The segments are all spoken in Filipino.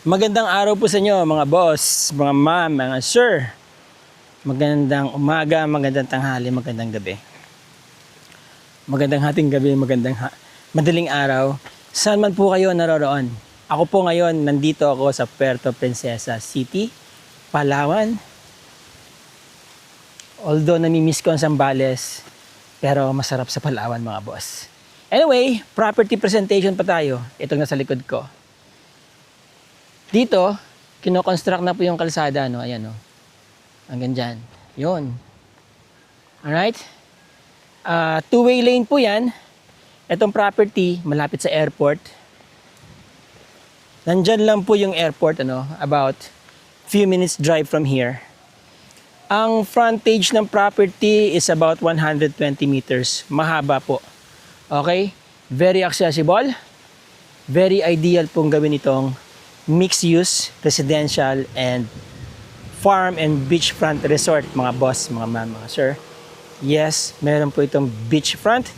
Magandang araw po sa inyo mga boss, mga ma'am, mga sir. Magandang umaga, magandang tanghali, magandang gabi. Magandang hating gabi, madaling araw. Saan man po kayo naroroon? Ako po ngayon, nandito ako sa Puerto Princesa City, Palawan. Although namimiss ko ang Zambales, pero masarap sa Palawan mga boss. Anyway, property presentation pa tayo. Itong nasa likod ko. Dito, kino-construct na po yung kalsada, no? Ayan, no? Hanggang dyan. Yun. Alright? Two-way lane po yan. Itong property, malapit sa airport. Nandyan lang po yung airport, ano? About few minutes drive from here. Ang frontage ng property is about 120 meters. Mahaba po. Okay? Very accessible. Very ideal pong gawin itong mixed use, residential, and farm and beachfront resort, mga boss, mga ma'am, mga sir. Yes, meron po itong beachfront.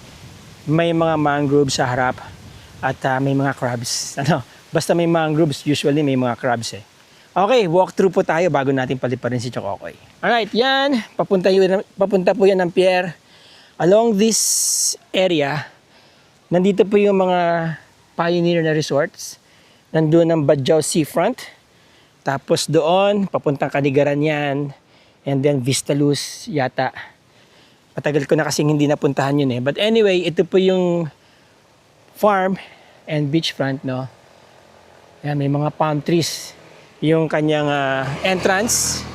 May mga mangroves sa harap at may mga crabs. Basta may mangroves, usually may mga crabs eh. Okay, walk through po tayo bago natin paliparin si Chokokoy. Alright, yan. Papunta po yan ng pier. Along this area, nandito po yung mga pioneer na resorts. Nandun ang Badjao Seafront. Tapos doon, papuntang Kanigaran yan. And then Vista Luz yata. Matagal ko na kasing hindi napuntahan yun eh. But anyway, ito po yung farm and beachfront, no? Yan, may mga palm trees. Yung kanyang entrance.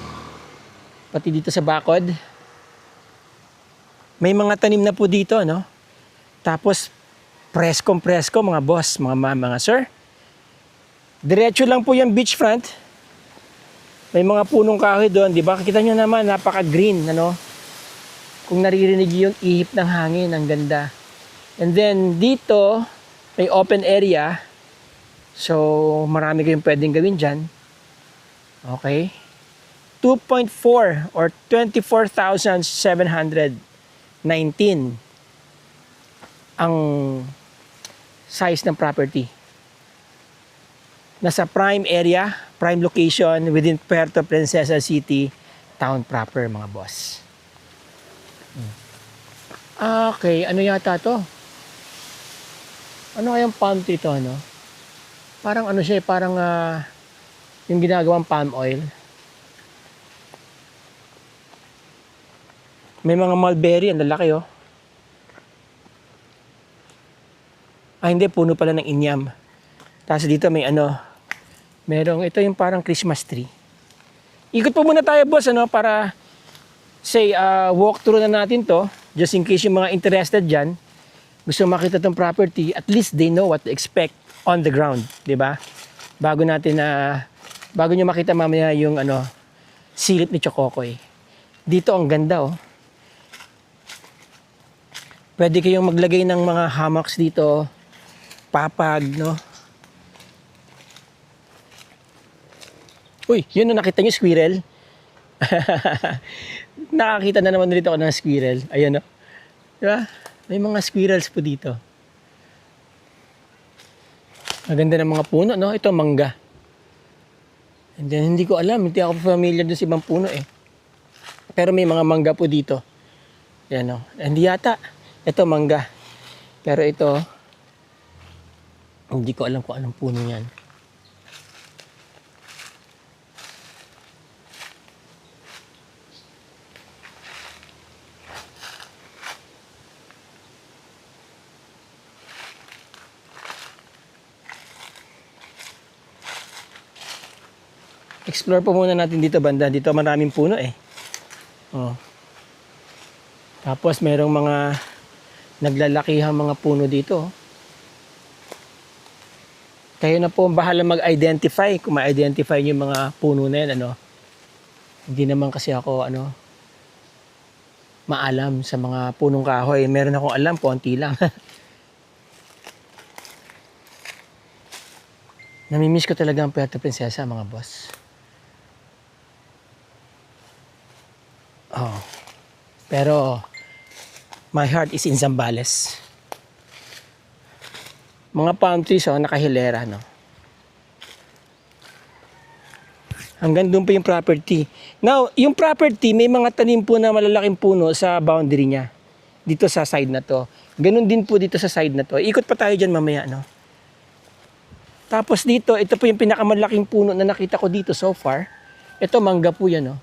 Pati dito sa bakod. May mga tanim na po dito, no? Tapos, presko mga boss, mga ma'am, mga sir. Diretso lang po yung beachfront. May mga punong kahoy doon, di ba? Kita nyo naman, napaka-green, ano? Kung naririnig yung ihip ng hangin, ang ganda. And then, dito, may open area. So, marami kayong pwedeng gawin dyan. Okay? 2.4 or 24,719 ang size ng property. Nasa prime area, prime location within Puerto Princesa City, town proper, mga boss. Okay, ano yata to? Ano kayang palm tree to, no? Parang ano siya, parang yung ginagawang palm oil. May mga mulberry, ang lalaki, oh. Hindi, puno pala ng inyam. Tapos dito may merong, ito yung parang Christmas tree. Ikot po muna tayo, boss, para say, walk through na natin to, just in case yung mga interested dyan, gusto makita tong property, at least they know what to expect on the ground, di ba? Bago natin bago nyo makita mamaya yung silip ni Chokokoy. Dito ang ganda, oh. Pwede kayong maglagay ng mga hammocks dito, papag, no? Uy, yun, nakita nyo squirrel? Nakakita na naman dito ako ng squirrel. Ayan, no? Diba? May mga squirrels po dito. Maganda ng mga puno, no? Ito, mangga. And then, hindi ko alam. Hindi ako familiar doon sa ibang puno, eh. Pero may mga mangga po dito. Yan, no? Hindi yata. Ito, mangga. Pero ito, hindi ko alam kung anong puno yan. Explore po muna natin dito banda. Dito maraming puno eh. Oh. Tapos merong mga naglalakihang mga puno dito. Kayo na po bahala mag-identify kung ma-identify niyo yung mga puno na yan, Hindi naman kasi ako maalam sa mga punong kahoy. Meron akong alam, konti lang. Namimiss ko talaga ang Puerto Princesa, mga boss. Oh. Pero my heart is in Zambales. Mga palm trees, nakahilera, no? Hanggang doon pa yung property. Now, yung property, may mga tanim po na malalaking puno sa boundary niya. Dito sa side na to. Ganun din po dito sa side na to. Ikot pa tayo dyan mamaya, no? Tapos dito, ito po yung pinakamalaking puno na nakita ko dito so far. Ito, mangga po yan, no?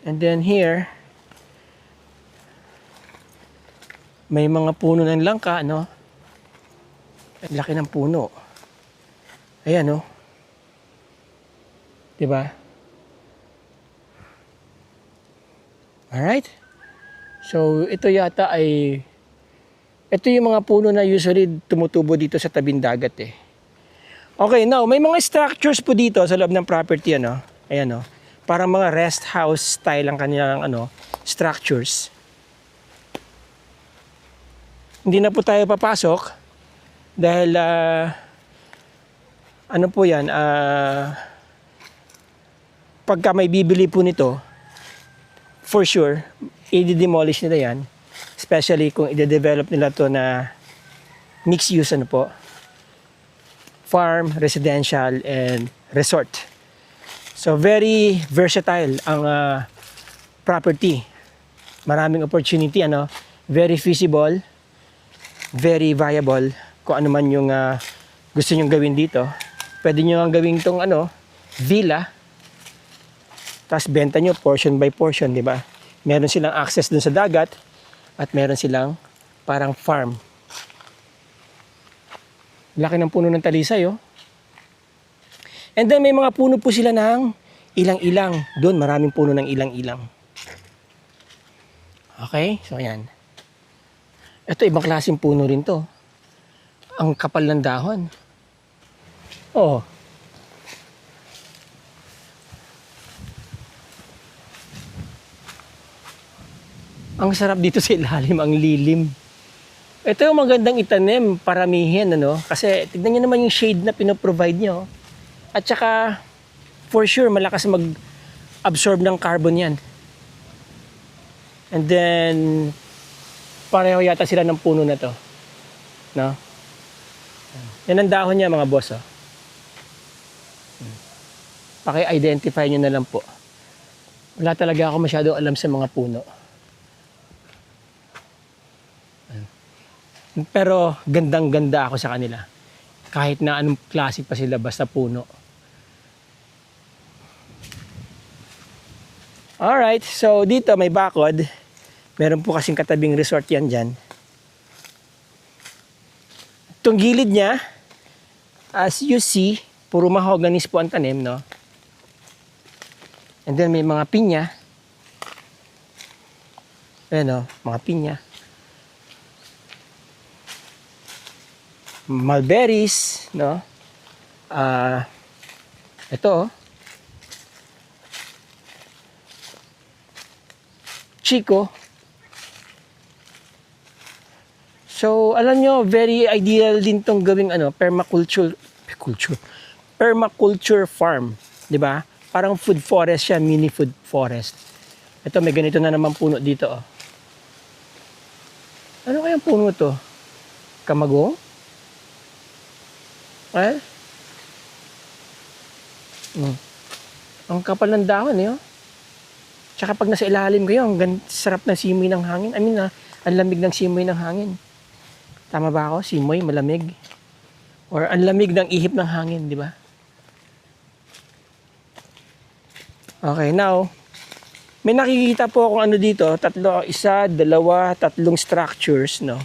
And then here, may mga puno ng langka, no? Ang laki ng puno. Ayan, no? Diba? Alright? So, ito yata ay... Ito yung mga puno na usually tumutubo dito sa tabing dagat eh. Okay, now, may mga structures po dito sa loob ng property, ano? Ayan, no? Parang mga rest house style ang kanilang, ano, structures. Hindi na po tayo papasok dahil, ano po yan, pagka may bibili po nito, for sure, i-demolish nila yan. Especially kung i-develop nila to na mixed use, ano po, farm, residential, and resort. So, very versatile ang property. Maraming opportunity, ano, very feasible, very viable. Kung ano man yung gusto nyong gawin dito, pwede nyo ang gawin itong, ano, villa. Tapos benta nyo portion by portion, di ba? Meron silang access dun sa dagat at meron silang parang farm. Laki ng puno ng talisay, oh. And then may mga puno po sila ng ilang-ilang. Doon maraming puno ng ilang-ilang. Okay? So ayan. Ito ibang klaseng puno rin to. Ang kapal ng dahon. Oh. Ang sarap dito sa ilalim, ang lilim. Ito yung magandang itanim, paramihin, ano? Kasi tignan nyo naman yung shade na pinoprovide nyo. At saka, for sure, malakas mag-absorb ng carbon yan. And then, pareho yata sila ng puno na to. No? Yan ang dahon niya, mga boss, oh. Paki-identify nyo na lang po. Wala talaga ako masyadong alam sa mga puno. Pero gandang-ganda ako sa kanila. Kahit na anong klase pa sila, basta puno. Alright, so dito may bakod. Meron po kasing katabing resort yan dyan. Itong gilid niya, as you see, puro mahoganis po ang tanim, no? And then may mga pinya. Ayan, no? Mga pinya. Mulberries, no? Ito, Chico. So, alam nyo, very ideal din tong gawing ano, permaculture farm, 'di ba? Parang food forest siya, mini food forest. Ito, may ganito na naman puno dito, oh. Ano kayang puno to? Kamagong? Well, ang kapal ng dahon, eh, oh. Tsaka pag nasa ilalim kayo, ang sarap ng simoy ng hangin. I mean, ang lamig ng simoy ng hangin. Tama ba ako? Simoy, malamig. Or ang lamig ng ihip ng hangin, di ba? Okay, now, may nakikita po akong ano dito, isa, dalawa, tatlong structures, no?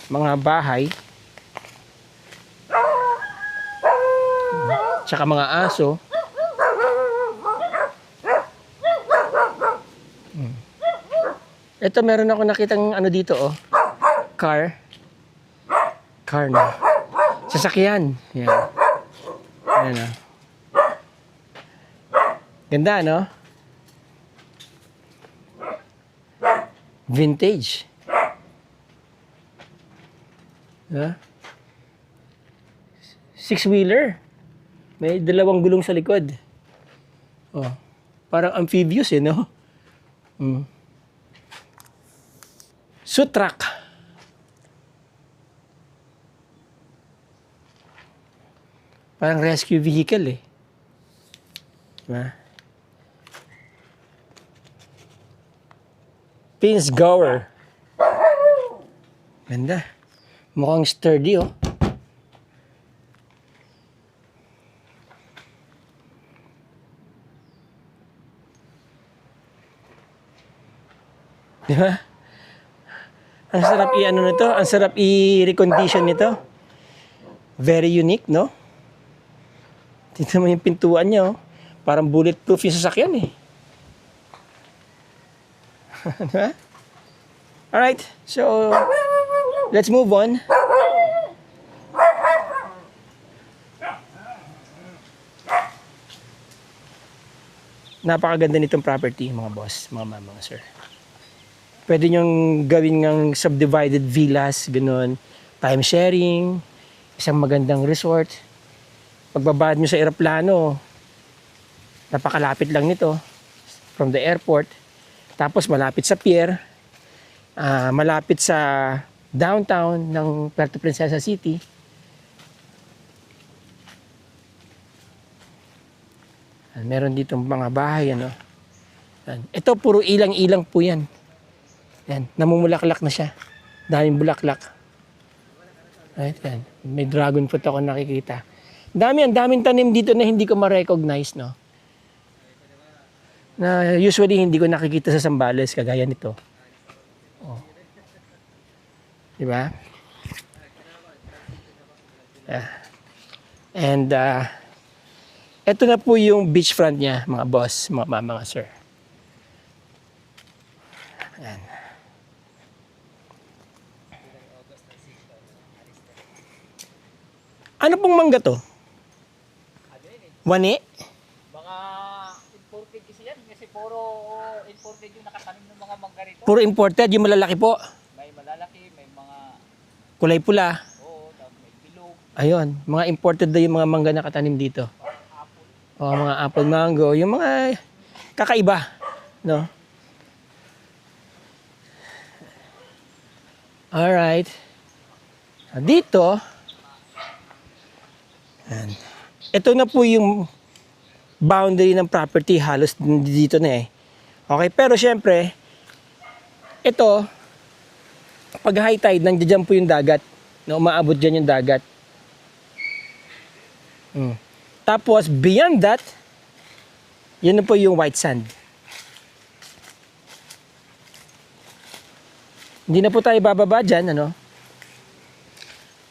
Mga bahay. Tsaka mga aso. Ito, meron ako nakitang ano dito, oh. Car na. Sasakyan. Yan. Ayan, oh. Ganda, no? Vintage. Huh? Six-wheeler. May dalawang gulong sa likod. Oh. Parang amphibious, eh, no? Sutrak. Parang rescue vehicle, eh. Diba? Pins Gower. Ganda. Mukhang sturdy, oh. Diba? Ang sarap i-ano nito, ang sarap i-recondition nito. Very unique, no? Tignan mo yung pintuan niya, oh. Parang bulletproof yung sasakyan, eh. Diba? Alright, so let's move on. Napakaganda nitong property, mga boss, mga mama, mga sir. Pwede nyong gawin ng subdivided villas, ganun, time sharing, isang magandang resort. Pagbabad nyo sa eroplano, napakalapit lang nito from the airport. Tapos malapit sa pier, malapit sa downtown ng Puerto Princesa City. Meron dito mga bahay, ano. Ito puro ilang-ilang po yan. Yan, namumulaklak na siya. Daming bulaklak. Right, yan. May dragon fruit ako nakikita. Ang daming tanim dito na hindi ko ma-recognize, no. Na usually hindi ko nakikita sa Zambales kagaya nito. Oh. Di ba? Yeah. And ito na po yung beachfront niya, mga boss, mga sir. Ayan. Ano pong mangga to? Wani? Mga imported kasi yan. Kasi puro imported yung nakatanim ng mga mangga rito. Puro imported, yung malalaki po. May malalaki, may mga Kulay pula. tapos may bilog. Ayun, mga imported na yung mga mangga na katanim dito. O, mga apple mango, yung mga kakaiba, no? Alright. Dito, yan. Ito na po yung boundary ng property, halos dito na eh. Okay, pero syempre, ito, pag high tide, nandiyan po yung dagat. No, umaabot dyan yung dagat. Tapos, beyond that, yun na po yung white sand. Hindi na po tayo bababa dyan, ano?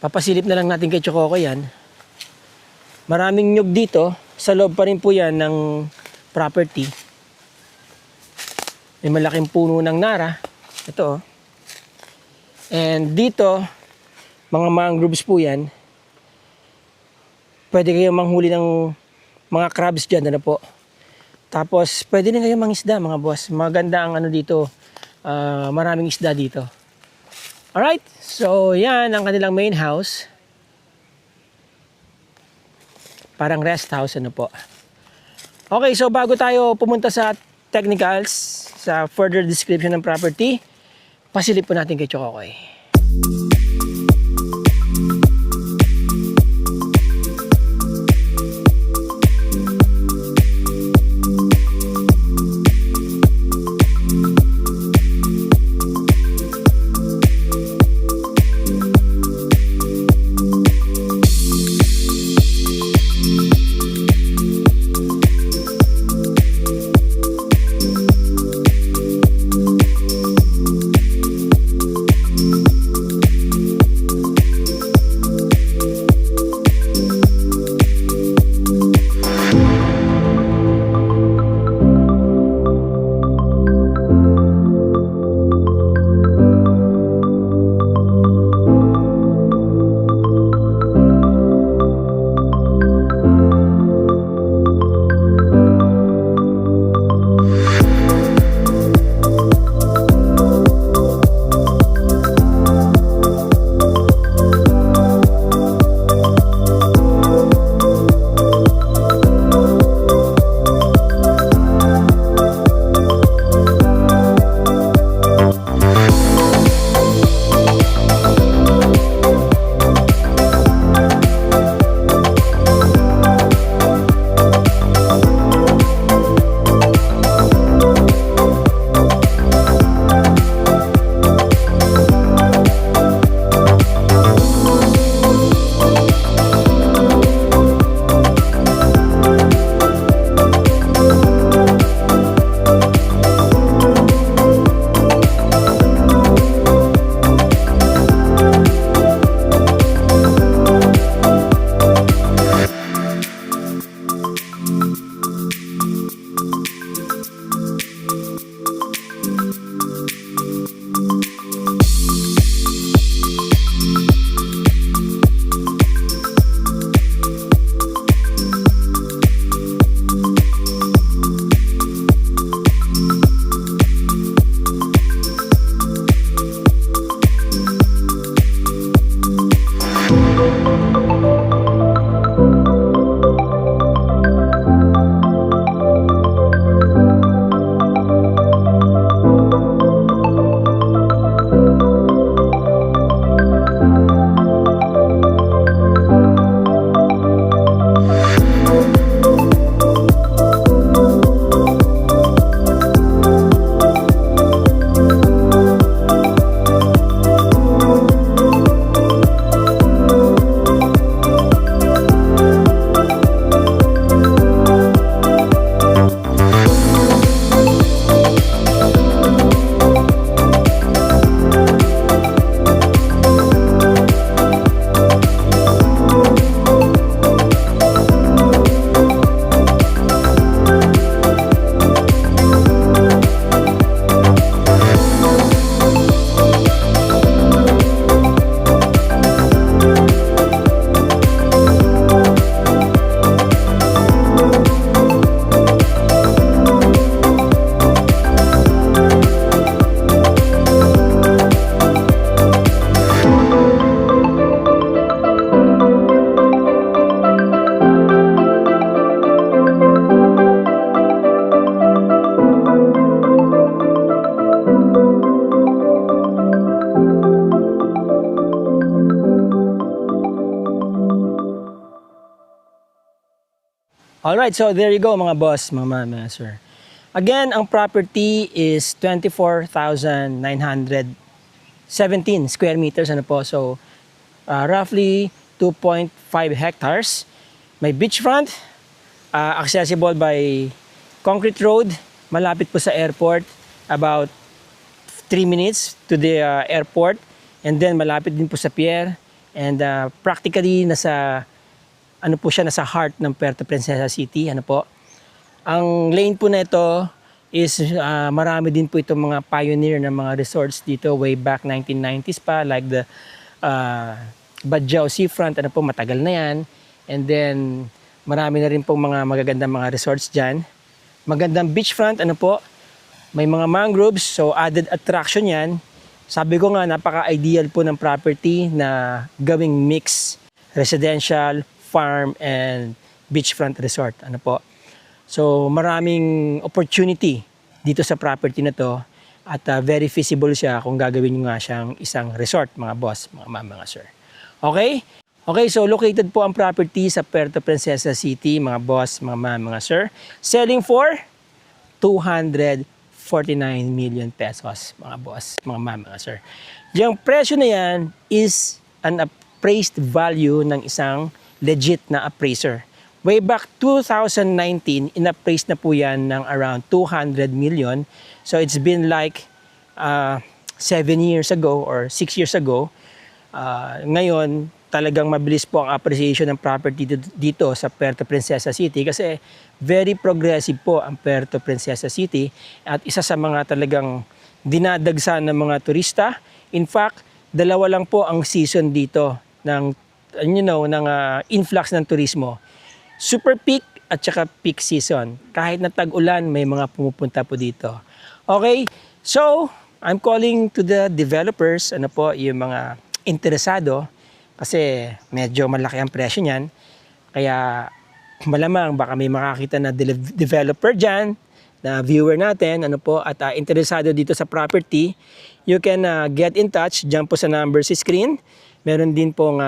Papasilip na lang natin kay Chococo yan. Maraming nyug dito. Sa loob pa rin po yan ng property. May malaking puno ng nara. Ito, oh. And dito, mga mangroves po yan. Pwede kayong manghuli ng mga crabs dyan, ano po. Tapos, pwede rin kayong mangisda, mga boss. Maganda ang ano dito. Maraming isda dito. Alright, so yan ang kanilang main house. Parang rest house, ano po. Okay, so bago tayo pumunta sa technicals, sa further description ng property, pasilip po natin kay Chococoy. Alright, so there you go mga boss, mga sir. Again, ang property is 24,917 square meters. Ano po? So, roughly 2.5 hectares. May beachfront, accessible by concrete road, malapit po sa airport, about 3 minutes to the airport, and then malapit din po sa pier, and practically nasa ano po siya, nasa heart ng Puerto Princesa City. Ano po? Ang lane po na ito is marami din po itong mga pioneer ng mga resorts dito way back 1990s pa, like the Badjao Seafront. Ano po, matagal na yan. And then marami na rin pong mga magagandang mga resorts dyan. Magandang beachfront. Ano po, may mga mangroves, so added attraction yan. Sabi ko nga, napaka-ideal po ng property na gawing mix, residential, farm, and beachfront resort. Ano po? So maraming opportunity dito sa property na to, at very feasible siya kung gagawin nyo nga siyang isang resort, mga boss, mga sir. Okay? Okay, so located po ang property sa Puerto Princesa City, mga boss, mga sir. Selling for 249 million pesos, mga boss, mga sir. Yung presyo na yan is an appraised value ng isang legit na appraiser. Way back 2019, in-appraise na po yan ng around 200 million. So it's been like 7 years ago or 6 years ago. Ngayon, talagang mabilis po ang appreciation ng property dito sa Puerto Princesa City kasi very progressive po ang Puerto Princesa City at isa sa mga talagang dinadagsan ng mga turista. In fact, dalawa lang po ang season dito ng influx ng turismo. Super peak at saka peak season. Kahit na tag-ulan, may mga pumupunta po dito. Okay, so I'm calling to the developers, ano po, yung mga interesado, kasi medyo malaki ang presyo niyan. Kaya malamang baka may makakita na developer dyan, na viewer natin, ano po, at interesado dito sa property. You can get in touch dyan po sa number sa screen. Meron din pong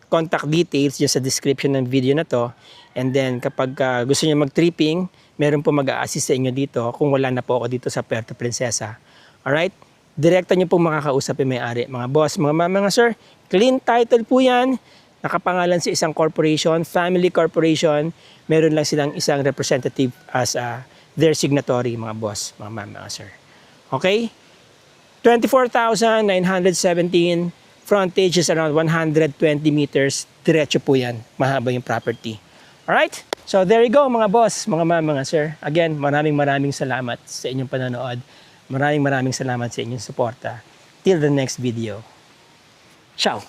contact details dyan sa description ng video na to. And then kapag gusto niyo mag-tripping, meron po mag-a-assist sa inyo dito kung wala na po ako dito sa Puerto Princesa. Alright? Direkta niyo po makakausap yung may-ari. Mga boss, mga sir, clean title po yan. Nakapangalan sa isang corporation, family corporation. Meron lang silang isang representative as their signatory, mga boss, mga sir. Okay? 24,917, frontage is around 120 meters. Diretso po yan. Mahaba yung property. Alright? So there you go mga boss, mga sir. Again, maraming salamat sa inyong panonood. Maraming salamat sa inyong suporta. Till the next video. Ciao!